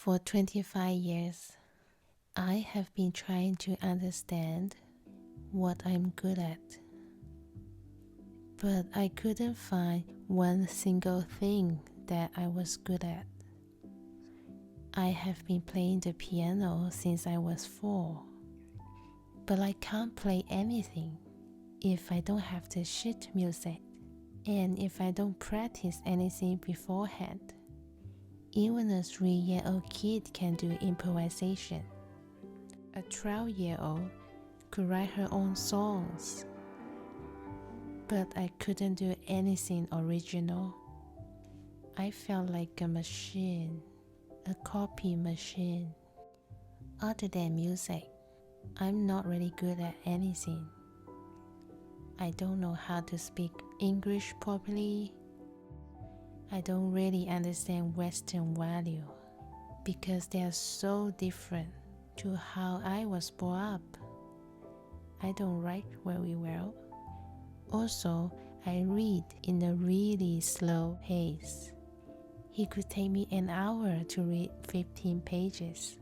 For 25 years, I have been trying to understand what I'm good at, but I couldn't find one single thing that I was good at. I have been playing the piano since I was 4, but I can't play anything if I don't have the sheet music and if I don't practice anything beforehand. Even a 3-year-old kid can do improvisation. A 12-year-old could write her own songs, but I couldn't do anything original. I felt like a machine, a copy machine. Other than music, I'm not really good at anything. I don't know how to speak English properly. I don't really understand Western value because they are so different to how I was brought up. I don't write very well. Also, I read in a really slow pace. It could take me an hour to read 15 pages,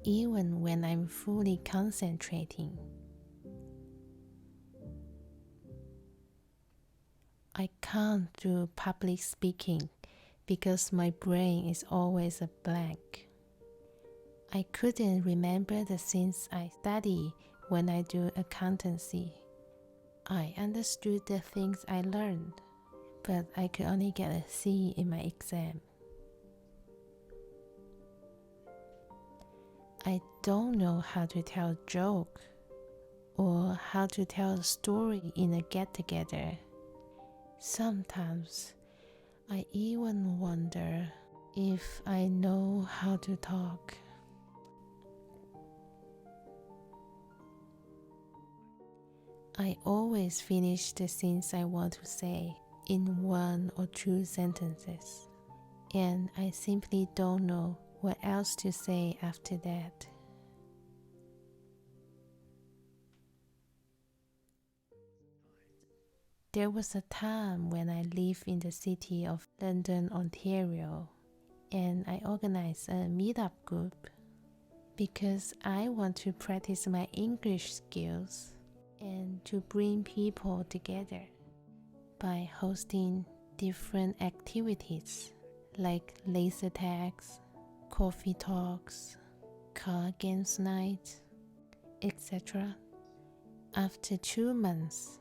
even when I'm fully concentrating. I can't do public speaking because my brain is always a blank. I couldn't remember the things I study when I do accountancy. I understood the things I learned, but I could only get a C in my exam. I don't know how to tell a joke or how to tell a story in a get-together. Sometimes I even wonder if I know how to talk. I always finish the things I want to say in 1 or 2 sentences, and I simply don't know what else to say after that. There was a time when I lived in the city of London, Ontario, and I organized a meetup group because I want to practice my English skills and to bring people together by hosting different activities like laser tags, coffee talks, card games night, etc. After 2 months,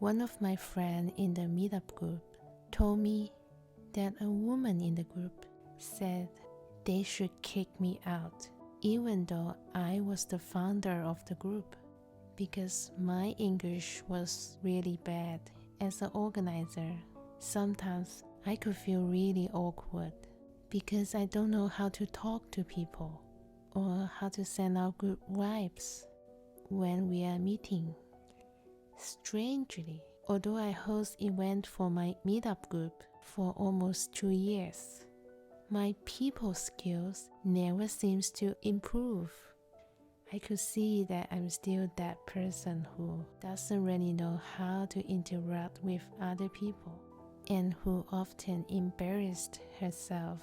one of my friends in the meetup group told me that a woman in the group said they should kick me out, even though I was the founder of the group, because my English was really bad. As an organizer, sometimes I could feel really awkward because I don't know how to talk to people or how to send out good vibes when we are meeting. Strangely, although I host events for my meetup group for almost 2 years, my people skills never seems to improve. I could see that I'm still that person who doesn't really know how to interact with other people and who often embarrassed herself.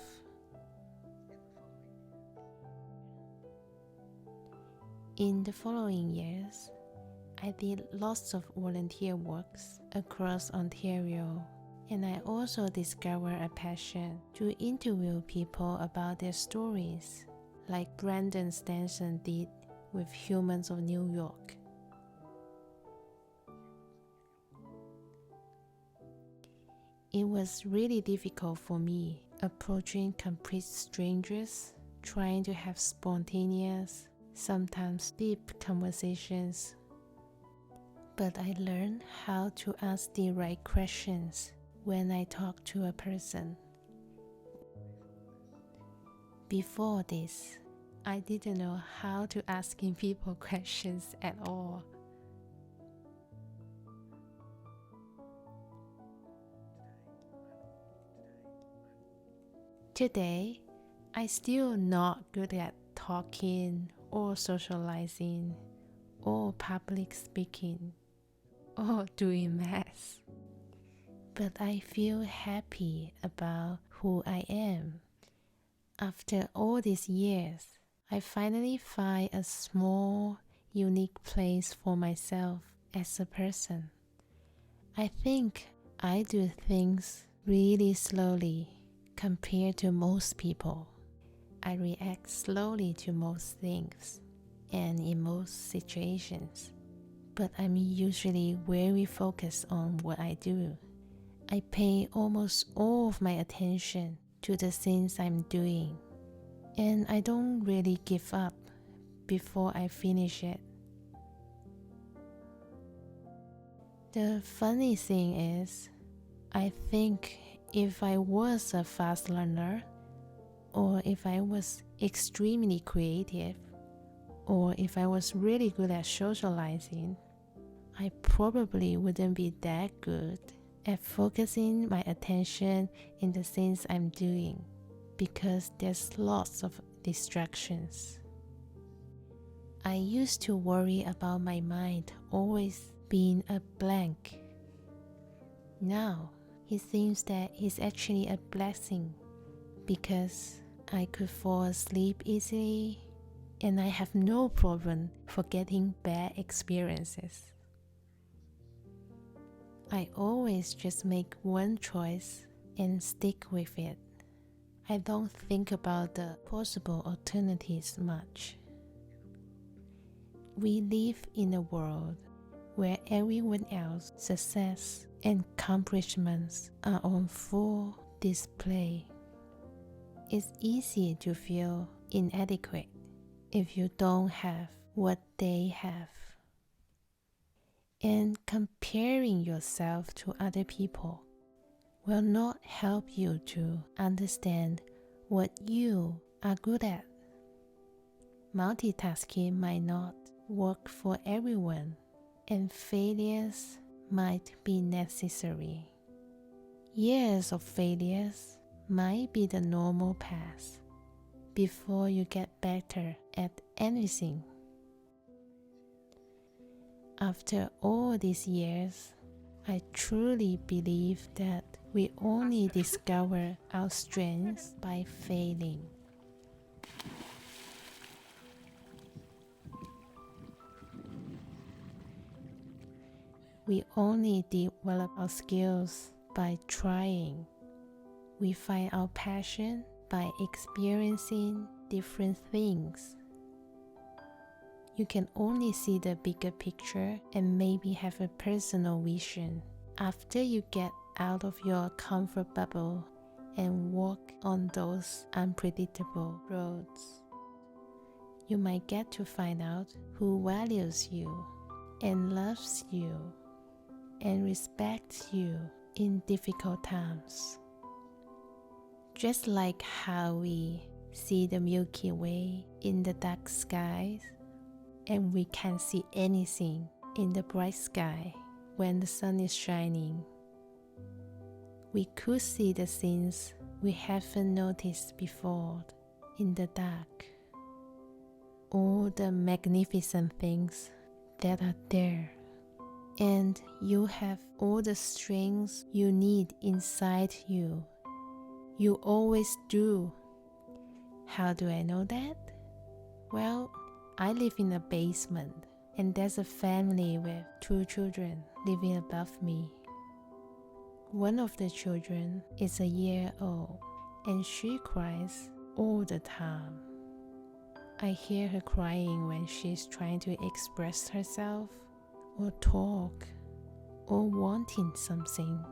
In the following years, I did lots of volunteer works across Ontario, and I also discovered a passion to interview people about their stories, like Brandon Stanson did with Humans of New York. It was really difficult for me approaching complete strangers, trying to have spontaneous, sometimes deep conversations. But I learned how to ask the right questions when I talk to a person. Before this, I didn't know how to asking people questions at all. Today, I still not good at talking or socializing or public speaking or doing math. But I feel happy about who I am. After all these years, I finally find a small, unique place for myself as a person. I think I do things really slowly compared to most people. I react slowly to most things and in most situations, but I'm usually very focused on what I do. I pay almost all of my attention to the things I'm doing, and I don't really give up before I finish it. The funny thing is, I think if I was a fast learner, or if I was extremely creative, or if I was really good at socializing, I probably wouldn't be that good at focusing my attention in the things I'm doing, because there's lots of distractions. I used to worry about my mind always being a blank. Now, it seems that it's actually a blessing, because I could fall asleep easily and I have no problem forgetting bad experiences. I always just make one choice and stick with it. I don't think about the possible alternatives much. We live in a world where everyone else's success and accomplishments are on full display. It's easy to feel inadequate if you don't have what they have. And comparing yourself to other people will not help you to understand what you are good at. Multitasking might not work for everyone, and failures might be necessary. Years of failures might be the normal path before you get better at anything. After all these years, I truly believe that we only discover our strengths by failing. We only develop our skills by trying. We find our passion by experiencing different things. You can only see the bigger picture and maybe have a personal vision after you get out of your comfort bubble and walk on those unpredictable roads. You might get to find out who values you and loves you and respects you in difficult times. Just like how we see the Milky Way in the dark skies, and we can't see anything in the bright sky when the sun is shining. We could see the things we haven't noticed before in the dark. All the magnificent things that are there. And you have all the strengths you need inside you. You always do. How do I know that? Well, I live in a basement, and there's a family with 2 children living above me. One of the children is a year old, and she cries all the time. I hear her crying when she's trying to express herself, or talk, or wanting something.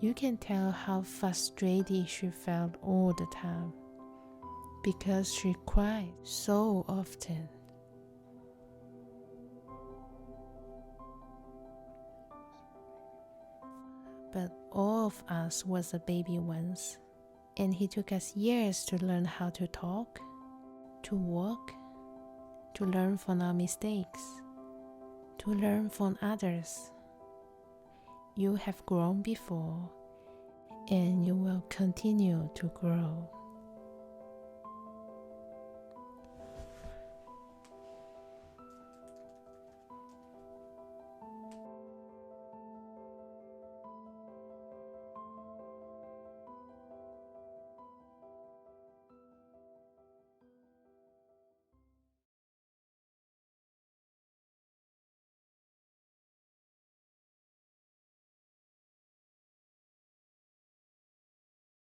You can tell how frustrated she felt all the time, because she cried so often. But all of us was a baby once, and it took us years to learn how to talk, to walk, to learn from our mistakes, to learn from others. You have grown before, and you will continue to grow.